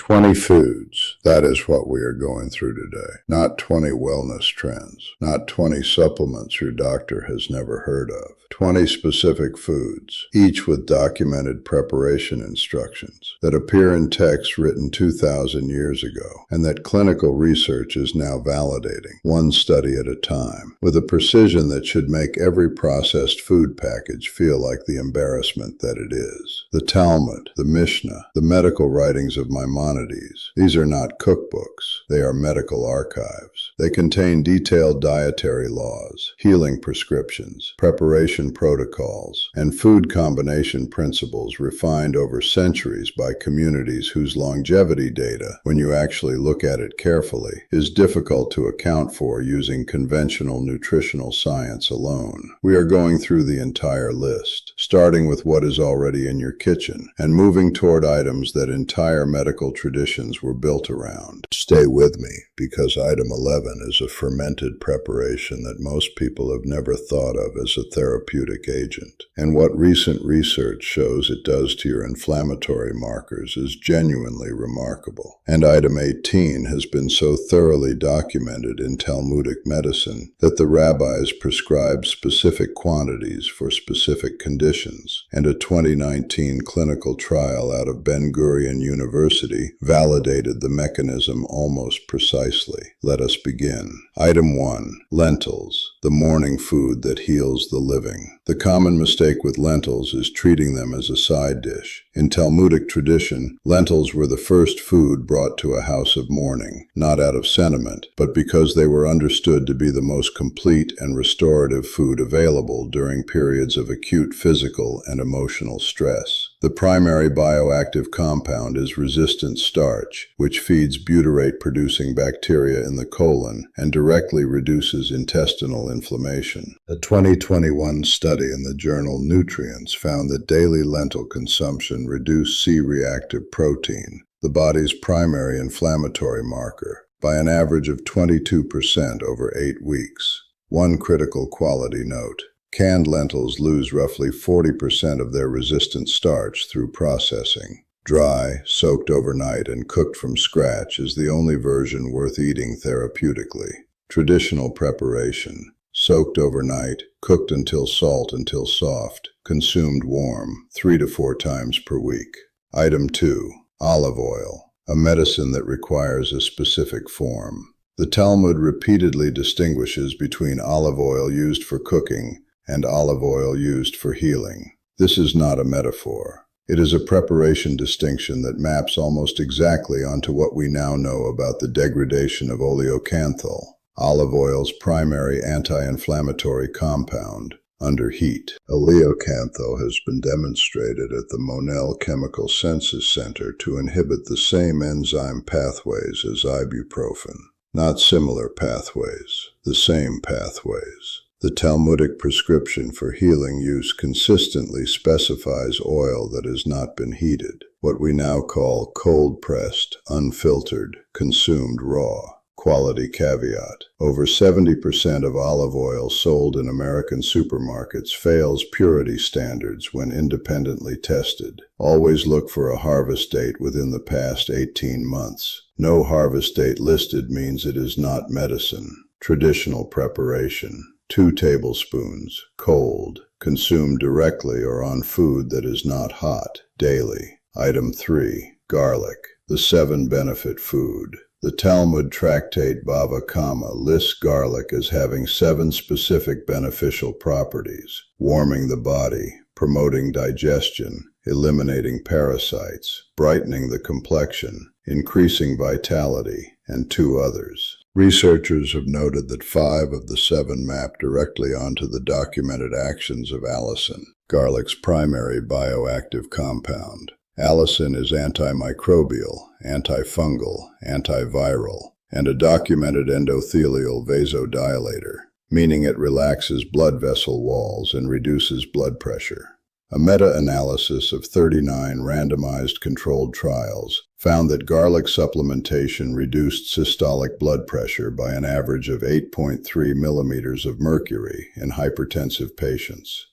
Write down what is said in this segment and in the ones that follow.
20 foods. That is what we are going through today. Not 20 wellness trends. Not 20 supplements your doctor has never heard of. 20 specific foods, each with documented preparation instructions that appear in texts written 2,000 years ago and that clinical research is now validating, one study at a time, with a precision that should make every processed food package feel like the embarrassment that it is. The Talmud, the Mishnah, the medical writings of Maimonides, these are not cookbooks, they are medical archives. They contain detailed dietary laws, healing prescriptions, preparation protocols, and food combination principles refined over centuries by communities whose longevity data, when you actually look at it carefully, is difficult to account for using conventional nutritional science alone. We are going through the entire list, starting with what is already in your kitchen and moving toward items that entire medical traditions were built around. Stay with me, because item 11 is a fermented preparation that most people have never thought of as a therapeutic agent. And what recent research shows it does to your inflammatory markers is genuinely remarkable. And item 18 has been so thoroughly documented in Talmudic medicine that the rabbis prescribe specific quantities for specific conditions, and a 2019 clinical trial out of Ben-Gurion University validated the mechanism almost precisely. Let us begin. Item 1. Lentils, the morning food that heals the living. The common mistake with lentils is treating them as a side dish. In Talmudic tradition, lentils were the first food brought to a house of mourning, not out of sentiment, but because they were understood to be the most complete and restorative food available during periods of acute physical and emotional stress. The primary bioactive compound is resistant starch, which feeds butyrate-producing bacteria in the colon and directly reduces intestinal inflammation. A 2021 study in the journal Nutrients found that daily lentil consumption reduced C-reactive protein, the body's primary inflammatory marker, by an average of 22% over 8 weeks. One critical quality note. Canned lentils lose roughly 40% of their resistant starch through processing. Dry, soaked overnight, and cooked from scratch is the only version worth eating therapeutically. Traditional preparation. Soaked overnight, cooked until soft, consumed warm, 3 to 4 times per week. Item 2. Olive oil, a medicine that requires a specific form. The Talmud repeatedly distinguishes between olive oil used for cooking and olive oil used for healing. This is not a metaphor. It is a preparation distinction that maps almost exactly onto what we now know about the degradation of oleocanthal, olive oil's primary anti-inflammatory compound, under heat. Oleocanthal has been demonstrated at the Monell Chemical Senses Center to inhibit the same enzyme pathways as ibuprofen. Not similar pathways, the same pathways. The Talmudic prescription for healing use consistently specifies oil that has not been heated, what we now call cold-pressed, unfiltered, consumed raw. Quality caveat. Over 70% of olive oil sold in American supermarkets fails purity standards when independently tested. Always look for a harvest date within the past 18 months. No harvest date listed means it is not medicine. Traditional preparation. 2 tablespoons, cold, consumed directly or on food that is not hot, daily. Item 3. Garlic, the 7-benefit food. The Talmud tractate Bava Kama lists garlic as having 7 specific beneficial properties: warming the body, promoting digestion, eliminating parasites, brightening the complexion, increasing vitality, and 2 others. Researchers have noted that 5 of the 7 map directly onto the documented actions of allicin, garlic's primary bioactive compound. Allicin is antimicrobial, antifungal, antiviral, and a documented endothelial vasodilator, meaning it relaxes blood vessel walls and reduces blood pressure. A meta-analysis of 39 randomized controlled trials found that garlic supplementation reduced systolic blood pressure by an average of 8.3 millimeters of mercury in hypertensive patients.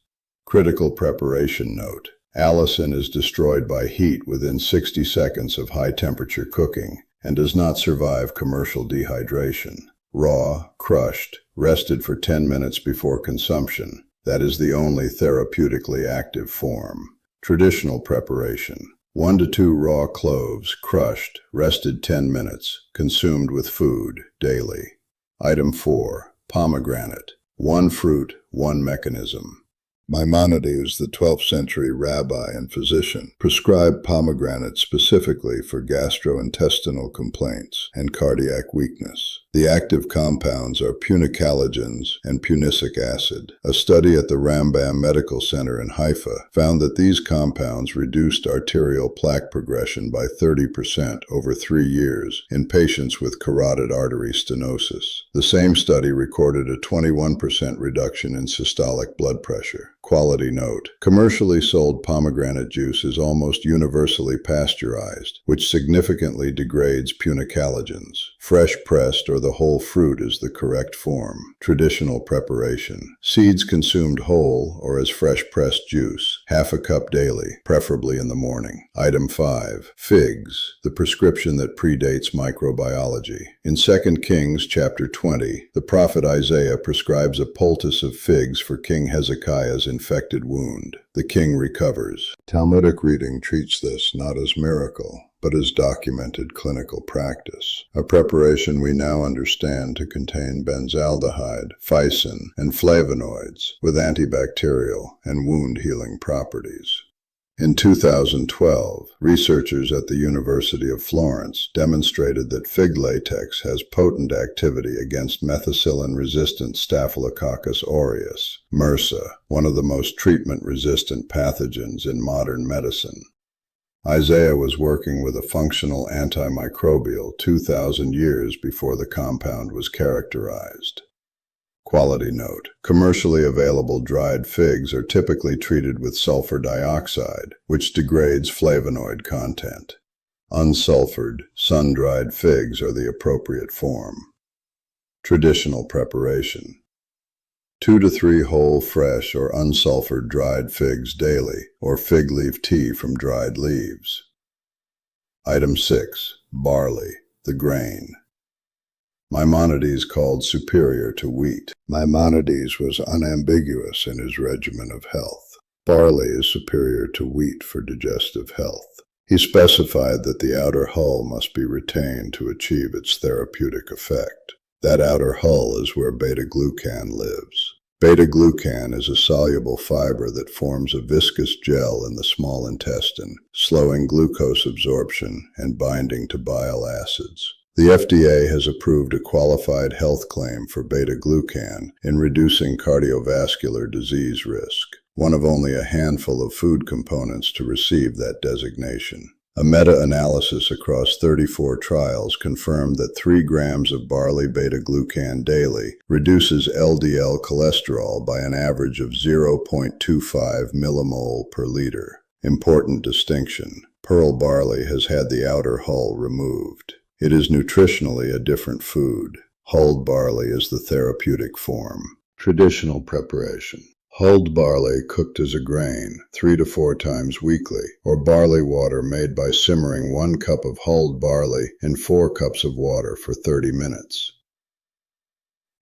Critical preparation note. Allicin is destroyed by heat within 60 seconds of high-temperature cooking and does not survive commercial dehydration. Raw, crushed, rested for 10 minutes before consumption. That is the only therapeutically active form. Traditional preparation. 1 to 2 raw cloves, crushed, rested 10 minutes, consumed with food, daily. Item 4. Pomegranate. One fruit, one mechanism. Maimonides, the 12th century rabbi and physician, prescribed pomegranate specifically for gastrointestinal complaints and cardiac weakness. The active compounds are punicalagins and punicic acid. A study at the Rambam Medical Center in Haifa found that these compounds reduced arterial plaque progression by 30% over 3 years in patients with carotid artery stenosis. The same study recorded a 21% reduction in systolic blood pressure. Quality note: commercially sold pomegranate juice is almost universally pasteurized, which significantly degrades punicalagins. Fresh pressed or the whole fruit is the correct form. Traditional preparation. Seeds consumed whole or as fresh pressed juice, half a cup daily, preferably in the morning. Item 5. Figs, the prescription that predates microbiology. In 2 Kings chapter 20, the prophet Isaiah prescribes a poultice of figs for King Hezekiah's infected wound. The king recovers. Talmudic reading treats this not as miracle, but as documented clinical practice, a preparation we now understand to contain benzaldehyde, phycin, and flavonoids with antibacterial and wound-healing properties. In 2012, researchers at the University of Florence demonstrated that fig latex has potent activity against methicillin-resistant Staphylococcus aureus, MRSA, one of the most treatment-resistant pathogens in modern medicine. Isaiah was working with a functional antimicrobial 2,000 years before the compound was characterized. Quality note: commercially available dried figs are typically treated with sulfur dioxide, which degrades flavonoid content. Unsulfured, sun-dried figs are the appropriate form. Traditional preparation. 2 to 3 whole, fresh, or unsulfured dried figs daily, or fig leaf tea from dried leaves. Item 6. Barley, the grain. Maimonides called superior to wheat. Maimonides was unambiguous in his regimen of health. Barley is superior to wheat for digestive health. He specified that the outer hull must be retained to achieve its therapeutic effect. That outer hull is where beta-glucan lives. Beta-glucan is a soluble fiber that forms a viscous gel in the small intestine, slowing glucose absorption and binding to bile acids. The FDA has approved a qualified health claim for beta-glucan in reducing cardiovascular disease risk, one of only a handful of food components to receive that designation. A meta-analysis across 34 trials confirmed that 3 grams of barley beta-glucan daily reduces LDL cholesterol by an average of 0.25 millimole per liter. Important distinction: pearl barley has had the outer hull removed. It is nutritionally a different food. Hulled barley is the therapeutic form. Traditional preparation. Hulled barley cooked as a grain 3 to 4 times weekly, or barley water made by simmering 1 cup of hulled barley in 4 cups of water for 30 minutes.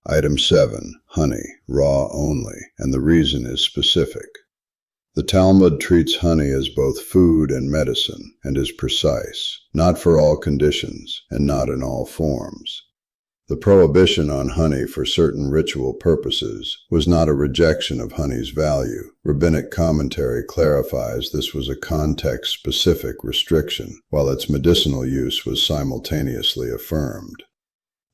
Item 7. Honey, raw only, and the reason is specific. The Talmud treats honey as both food and medicine, and is precise, not for all conditions, and not in all forms. The prohibition on honey for certain ritual purposes was not a rejection of honey's value. Rabbinic commentary clarifies this was a context-specific restriction, while its medicinal use was simultaneously affirmed.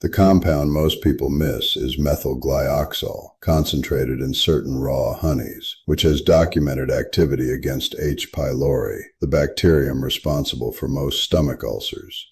The compound most people miss is methyl glyoxal, concentrated in certain raw honeys, which has documented activity against H. pylori, the bacterium responsible for most stomach ulcers.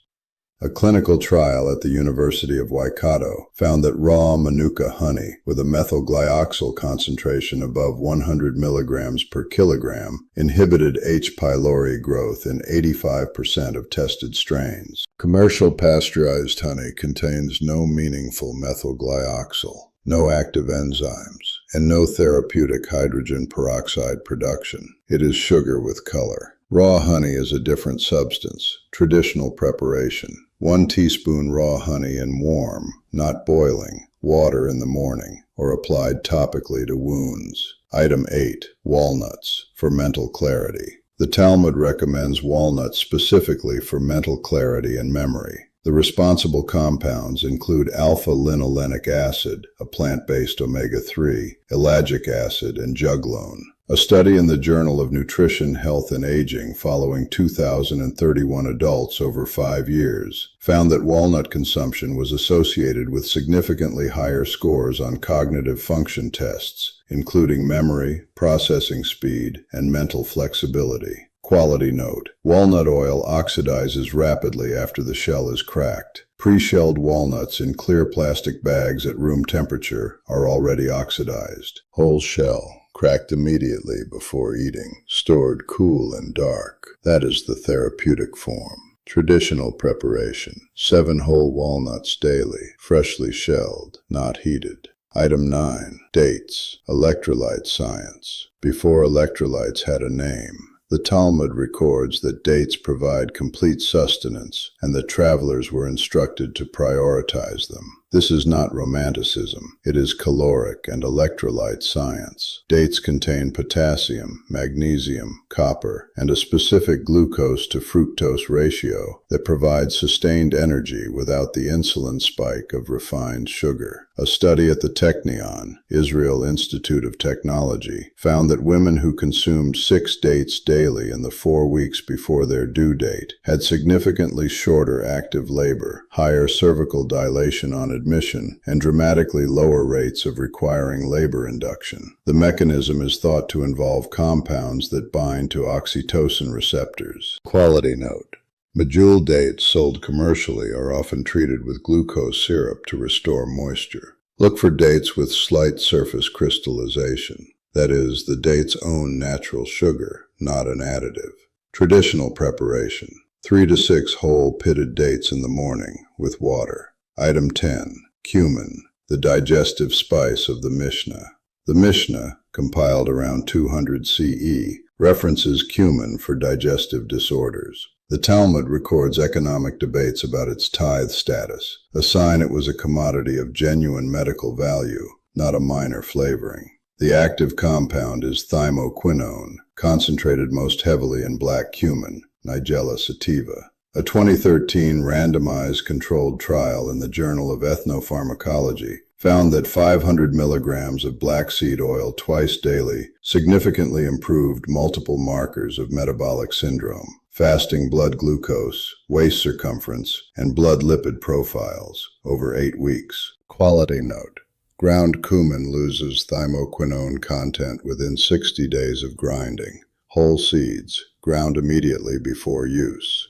A clinical trial at the University of Waikato found that raw Manuka honey with a methyl glyoxal concentration above 100 milligrams per kilogram inhibited H. pylori growth in 85% of tested strains. Commercial pasteurized honey contains no meaningful methyl glyoxal. no active enzymes, and no therapeutic hydrogen peroxide production. It is sugar with color. Raw honey is a different substance. Traditional preparation: 1 teaspoon raw honey in warm, not boiling, water in the morning, or applied topically to wounds. Item 8. Walnuts, for mental clarity. The Talmud recommends walnuts specifically for mental clarity and memory. The responsible compounds include alpha-linolenic acid, a plant-based omega-3, ellagic acid, and juglone. A study in the Journal of Nutrition, Health, and Aging following 2,031 adults over 5 years found that walnut consumption was associated with significantly higher scores on cognitive function tests, including memory, processing speed, and mental flexibility. Quality note: walnut oil oxidizes rapidly after the shell is cracked. Pre-shelled walnuts in clear plastic bags at room temperature are already oxidized. Whole shell, cracked immediately before eating, stored cool and dark. That is the therapeutic form. Traditional preparation: 7 whole walnuts daily, freshly shelled, not heated. Item 9. Dates, electrolyte science. Before electrolytes had a name, the Talmud records that dates provide complete sustenance and that travelers were instructed to prioritize them. This is not romanticism. It is caloric and electrolyte science. Dates contain potassium, magnesium, copper, and a specific glucose to fructose ratio that provides sustained energy without the insulin spike of refined sugar. A study at the Technion, Israel Institute of Technology, found that women who consumed 6 dates daily in the 4 weeks before their due date had significantly shorter active labor, higher cervical dilation on admission, and dramatically lower rates of requiring labor induction. The mechanism is thought to involve compounds that bind to oxytocin receptors. Quality note: medjool dates sold commercially are often treated with glucose syrup to restore moisture. Look for dates with slight surface crystallization. That is, the date's own natural sugar, not an additive. Traditional preparation: 3 to 6 whole pitted dates in the morning with water. Item 10. Cumin, the digestive spice of the Mishnah. The Mishnah, compiled around 200 CE, references cumin for digestive disorders. The Talmud records economic debates about its tithe status, a sign it was a commodity of genuine medical value, not a minor flavoring. The active compound is thymoquinone, concentrated most heavily in black cumin, Nigella sativa. A 2013 randomized controlled trial in the Journal of Ethnopharmacology found that 500 milligrams of black seed oil twice daily significantly improved multiple markers of metabolic syndrome: fasting blood glucose, waist circumference, and blood lipid profiles over 8 weeks. Quality note: ground cumin loses thymoquinone content within 60 days of grinding. Whole seeds, ground immediately before use.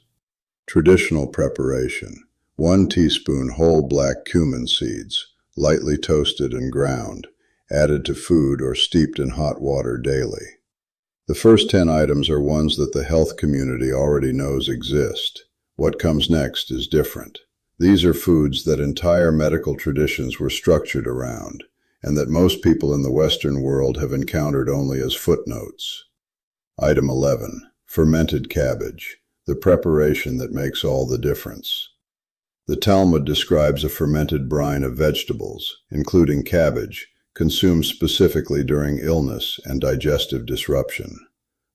Traditional preparation: 1 teaspoon whole black cumin seeds, lightly toasted and ground, added to food or steeped in hot water daily. The first 10 items are ones that the health community already knows exist. What comes next is different. These are foods that entire medical traditions were structured around, and that most people in the Western world have encountered only as footnotes. Item 11. Fermented cabbage, the preparation that makes all the difference. The Talmud describes a fermented brine of vegetables, including cabbage, consumed specifically during illness and digestive disruption.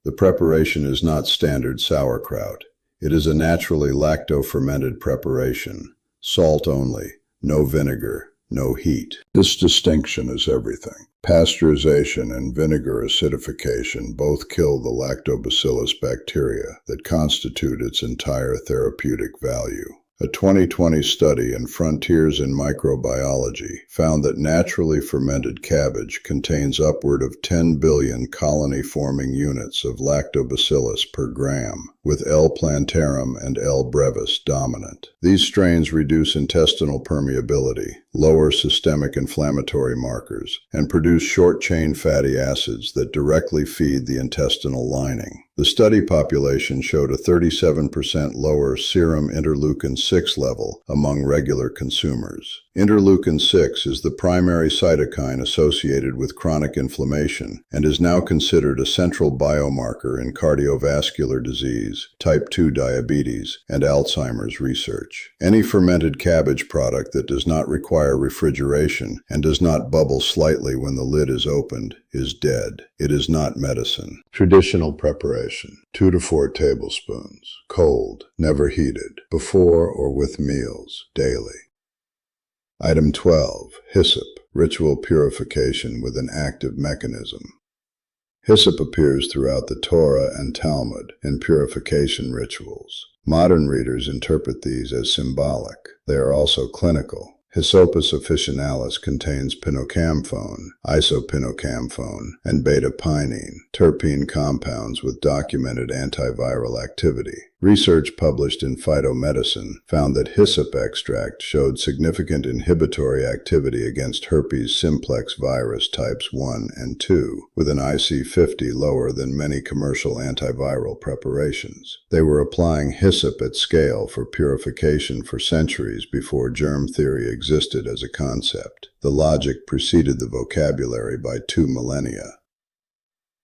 The preparation is not standard sauerkraut. It is a naturally lacto-fermented preparation, salt only, no vinegar, no heat. This distinction is everything. Pasteurization and vinegar acidification both kill the lactobacillus bacteria that constitute its entire therapeutic value. A 2020 study in Frontiers in Microbiology found that naturally fermented cabbage contains upward of 10 billion colony-forming units of lactobacillus per gram, with L. plantarum and L. brevis dominant. These strains reduce intestinal permeability, lower systemic inflammatory markers, and produce short-chain fatty acids that directly feed the intestinal lining. The study population showed a 37% lower serum interleukin-6 level among regular consumers. Interleukin-6 is the primary cytokine associated with chronic inflammation and is now considered a central biomarker in cardiovascular disease, type 2 diabetes, and Alzheimer's research. Any fermented cabbage product that does not require refrigeration and does not bubble slightly when the lid is opened is dead. It is not medicine. Traditional preparation: 2 to 4 tablespoons, cold, never heated, before or with meals, daily. Item 12. Hyssop, ritual purification with an active mechanism. Hyssop appears throughout the Torah and Talmud in purification rituals. Modern readers interpret these as symbolic. They are also clinical. Hyssopus officinalis contains pinocamphone, isopinocamphone, and beta-pinene, terpene compounds with documented antiviral activity. Research published in Phytomedicine found that hyssop extract showed significant inhibitory activity against herpes simplex virus types 1 and 2, with an IC50 lower than many commercial antiviral preparations. They were applying hyssop at scale for purification for centuries before germ theory existed as a concept. The logic preceded the vocabulary by 2 millennia.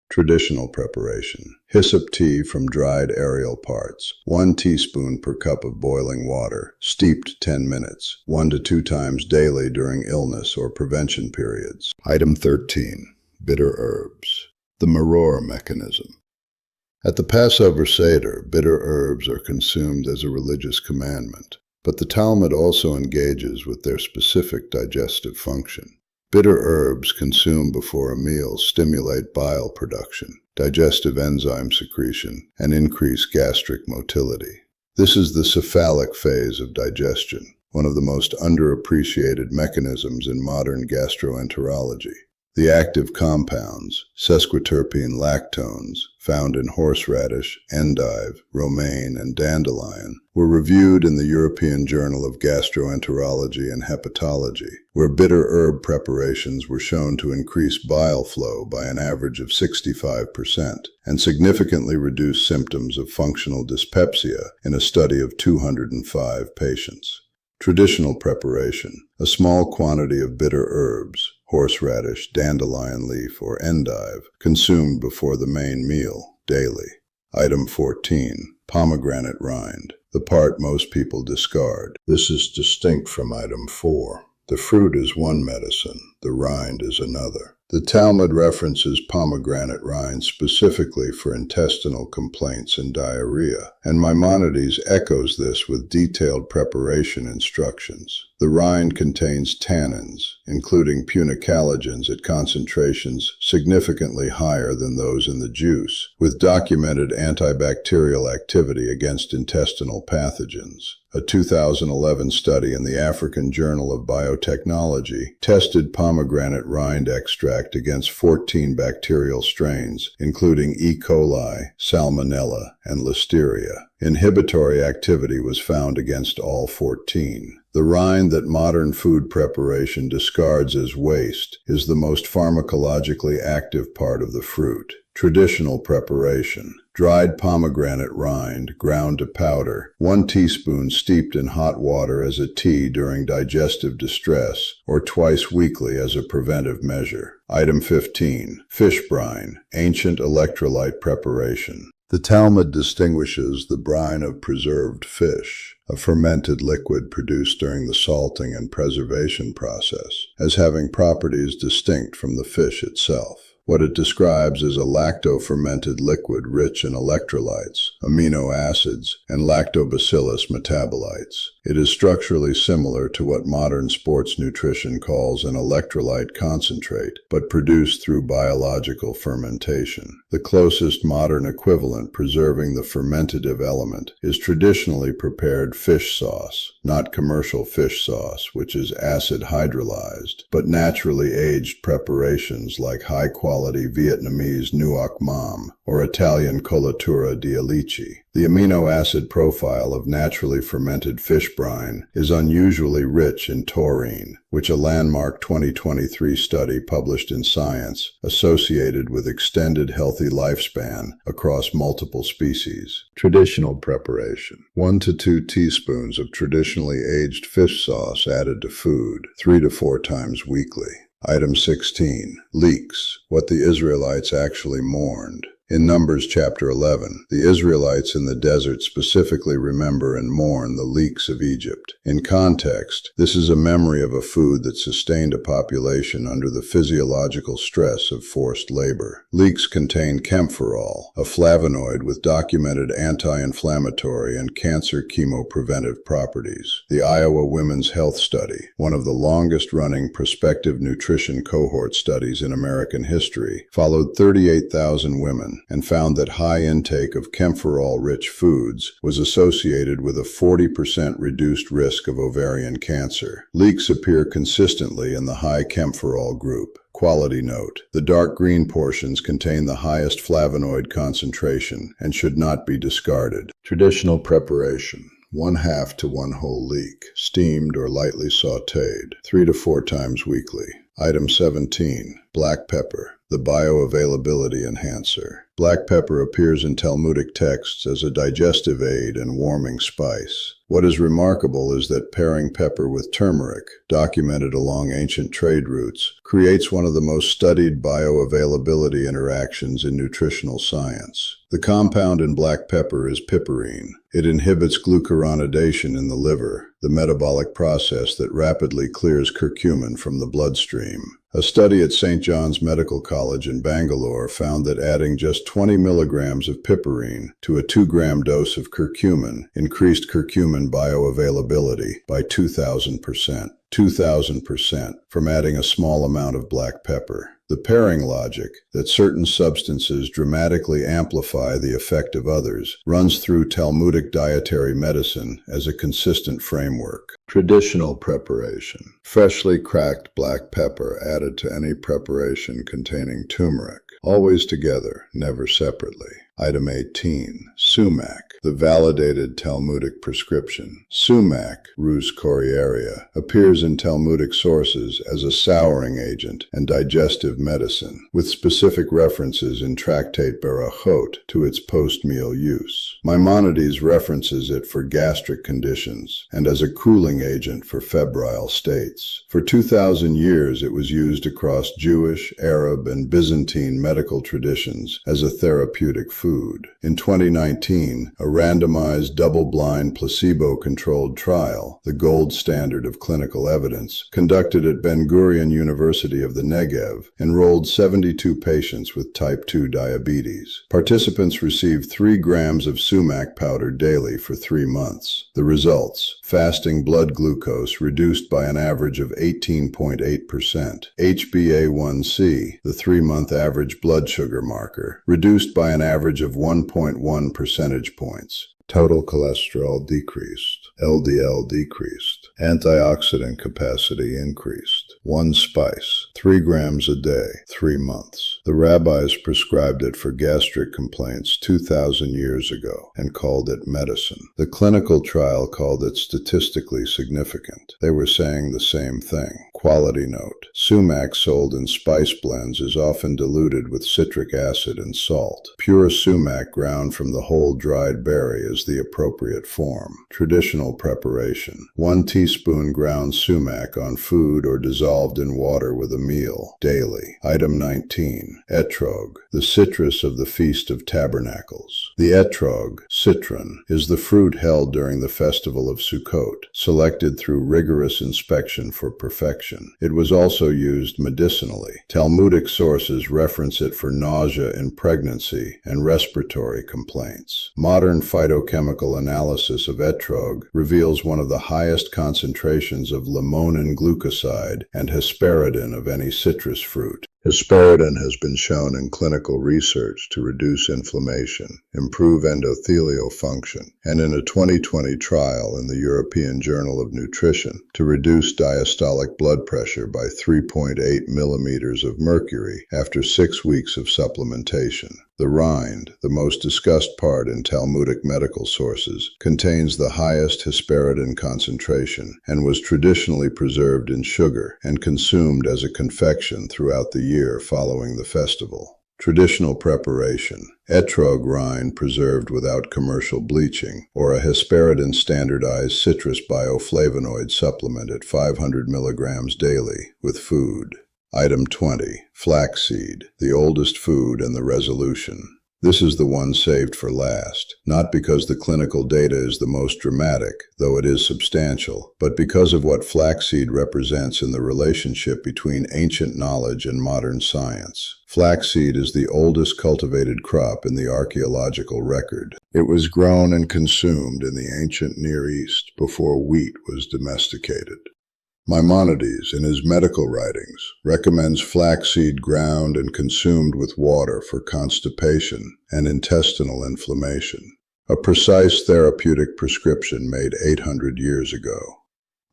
Traditional preparation: hyssop tea from dried aerial parts, 1 teaspoon per cup of boiling water, steeped 10 minutes, 1 to 2 times daily during illness or prevention periods. Item 13. Bitter herbs. The maror mechanism. At the Passover Seder, bitter herbs are consumed as a religious commandment, but the Talmud also engages with their specific digestive function. Bitter herbs consumed before a meal stimulate bile production, digestive enzyme secretion, and increase gastric motility. This is the cephalic phase of digestion, one of the most underappreciated mechanisms in modern gastroenterology. The active compounds, sesquiterpene lactones, found in horseradish, endive, romaine, and dandelion, were reviewed in the European Journal of Gastroenterology and Hepatology, where bitter herb preparations were shown to increase bile flow by an average of 65% and significantly reduce symptoms of functional dyspepsia in a study of 205 patients. Traditional preparation: a small quantity of bitter herbs, horseradish, dandelion leaf, or endive, consumed before the main meal, daily. Item 14. Pomegranate rind, the part most people discard. This is distinct from item 4. The fruit is one medicine, the rind is another. The Talmud references pomegranate rind specifically for intestinal complaints and diarrhea, and Maimonides echoes this with detailed preparation instructions. The rind contains tannins, including punicalagins at concentrations significantly higher than those in the juice, with documented antibacterial activity against intestinal pathogens. A 2011 study in the African Journal of Biotechnology tested pomegranate rind extract against 14 bacterial strains, including E. coli, Salmonella, and Listeria. Inhibitory activity was found against all 14. The rind that modern food preparation discards as waste is the most pharmacologically active part of the fruit. Traditional preparation: dried pomegranate rind, ground to powder, 1 teaspoon steeped in hot water as a tea during digestive distress, or twice weekly as a preventive measure. Item 15. Fish brine, ancient electrolyte preparation. The Talmud distinguishes the brine of preserved fish, a fermented liquid produced during the salting and preservation process, as having properties distinct from the fish itself. What it describes is a lacto-fermented liquid rich in electrolytes, amino acids, and lactobacillus metabolites. It is structurally similar to what modern sports nutrition calls an electrolyte concentrate, but produced through biological fermentation. The closest modern equivalent preserving the fermentative element is traditionally prepared fish sauce, not commercial fish sauce, which is acid hydrolyzed, but naturally aged preparations like high-quality high-quality Vietnamese nuoc mam or Italian colatura di alici. The amino acid profile of naturally fermented fish brine is unusually rich in taurine, which a landmark 2023 study published in Science associated with extended healthy lifespan across multiple species. Traditional preparation: 1 to 2 teaspoons of traditionally aged fish sauce added to food 3 to 4 times weekly. Item 16. Leeks: what the Israelites actually mourned. In Numbers chapter 11, the Israelites in the desert specifically remember and mourn the leeks of Egypt. In context, this is a memory of a food that sustained a population under the physiological stress of forced labor. Leeks contain camphorol, a flavonoid with documented anti-inflammatory and cancer chemopreventive properties. The Iowa Women's Health Study, one of the longest-running prospective nutrition cohort studies in American history, followed 38,000 women and found that high intake of camphorol-rich foods was associated with a 40% reduced risk of ovarian cancer. Leeks appear consistently in the high camphorol group. Quality note: the dark green portions contain the highest flavonoid concentration and should not be discarded. Traditional preparation: 1/2 to 1 whole leek, steamed or lightly sautéed, 3 to 4 times weekly. Item 17. Black pepper, the bioavailability enhancer. Black pepper appears in Talmudic texts as a digestive aid and warming spice. What is remarkable is that pairing pepper with turmeric, documented along ancient trade routes, creates one of the most studied bioavailability interactions in nutritional science. The compound in black pepper is piperine. It inhibits glucuronidation in the liver, the metabolic process that rapidly clears curcumin from the bloodstream. A study at St. John's Medical College in Bangalore found that adding just 20 milligrams of piperine to a 2-gram dose of curcumin increased curcumin bioavailability by 2,000%. 2,000% from adding a small amount of black pepper. The pairing logic, that certain substances dramatically amplify the effect of others, runs through Talmudic dietary medicine as a consistent framework. Traditional preparation: freshly cracked black pepper added to any preparation containing turmeric, always together, never separately. Item 18. Sumac, the validated Talmudic prescription. Sumac, Rus coriaria, appears in Talmudic sources as a souring agent and digestive medicine, with specific references in Tractate Berachot to its post-meal use. Maimonides references it for gastric conditions and as a cooling agent for febrile states. For 2,000 years it was used across Jewish, Arab, and Byzantine medical traditions as a therapeutic food. In 2019, a randomized, double-blind, placebo-controlled trial, the gold standard of clinical evidence, conducted at Ben-Gurion University of the Negev, enrolled 72 patients with type 2 diabetes. Participants received 3 grams of sumac powder daily for 3 months. The results: fasting blood glucose reduced by an average of 18.8%. HbA1c, the 3-month average blood sugar marker, reduced by an average of 1.1 percentage points. Total cholesterol decreased. LDL decreased. Antioxidant capacity increased. 1 spice, 3 grams a day, 3 months. The rabbis prescribed it for gastric complaints 2,000 years ago and called it medicine. The clinical trial called it statistically significant. They were saying the same thing. Quality note: sumac sold in spice blends is often diluted with citric acid and salt. Pure sumac ground from the whole dried berry is the appropriate form. Traditional preparation: 1 teaspoon ground sumac on food or dissolved in water with a meal, daily. Item 19. Etrog, the citrus of the Feast of Tabernacles. The etrog, citron, is the fruit held during the festival of Sukkot, selected through rigorous inspection for perfection. It was also used medicinally. Talmudic sources reference it for nausea in pregnancy and respiratory complaints. Modern phytochemical analysis of etrog reveals one of the highest concentrations of limonin glucoside and hesperidin of any citrus fruit. Hesperidin has been shown in clinical research to reduce inflammation, improve endothelial function, and in a 2020 trial in the European Journal of Nutrition to reduce diastolic blood pressure by 3.8 millimeters of mercury after 6 weeks of supplementation. The rind, the most discussed part in Talmudic medical sources, contains the highest hesperidin concentration and was traditionally preserved in sugar and consumed as a confection throughout the year following the festival. Traditional preparation: etrog rind preserved without commercial bleaching, or a hesperidin standardized citrus bioflavonoid supplement at 500 milligrams daily with food. Item 20. Flaxseed, the oldest food and the resolution. This is the one saved for last, not because the clinical data is the most dramatic, though it is substantial, but because of what flaxseed represents in the relationship between ancient knowledge and modern science. Flaxseed is the oldest cultivated crop in the archaeological record. It was grown and consumed in the ancient Near East before wheat was domesticated. Maimonides, in his medical writings, recommends flaxseed ground and consumed with water for constipation and intestinal inflammation, a precise therapeutic prescription made 800 years ago.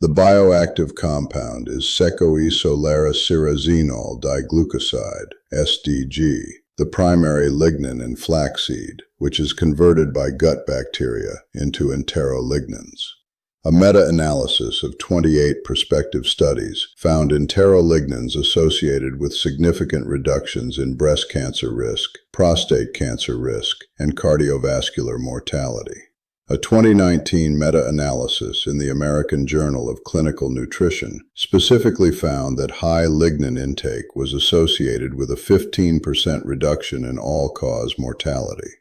The bioactive compound is secoisolaracirazenol diglucoside, SDG, the primary lignin in flaxseed, which is converted by gut bacteria into enterolignans. A meta-analysis of 28 prospective studies found enterolignans associated with significant reductions in breast cancer risk, prostate cancer risk, and cardiovascular mortality. A 2019 meta-analysis in the American Journal of Clinical Nutrition specifically found that high lignin intake was associated with a 15% reduction in all-cause mortality.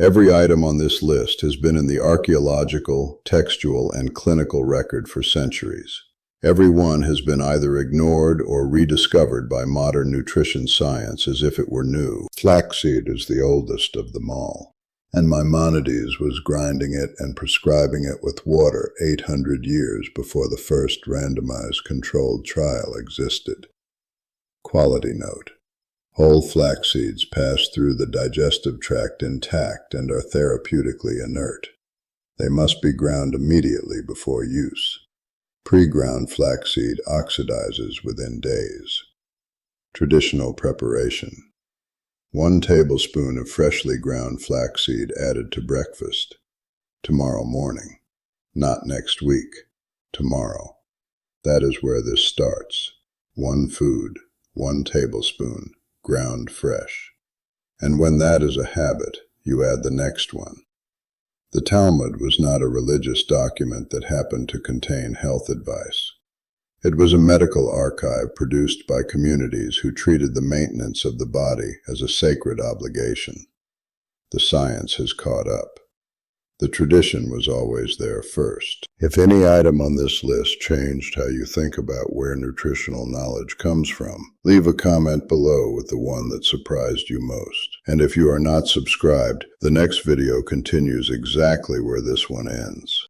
Every item on this list has been in the archaeological, textual, and clinical record for centuries. Every one has been either ignored or rediscovered by modern nutrition science as if it were new. Flaxseed is the oldest of them all, and Maimonides was grinding it and prescribing it with water 800 years before the first randomized controlled trial existed. Quality note: whole flax seeds pass through the digestive tract intact and are therapeutically inert. They must be ground immediately before use. Pre-ground flaxseed oxidizes within days. Traditional preparation: 1 tablespoon of freshly ground flaxseed added to breakfast. Tomorrow morning. Not next week. Tomorrow. That is where this starts. 1 food, 1 tablespoon, ground fresh. And when that is a habit, you add the next one. The Talmud was not a religious document that happened to contain health advice. It was a medical archive produced by communities who treated the maintenance of the body as a sacred obligation. The science has caught up. The tradition was always there first. If any item on this list changed how you think about where nutritional knowledge comes from, leave a comment below with the one that surprised you most. And if you are not subscribed, the next video continues exactly where this one ends.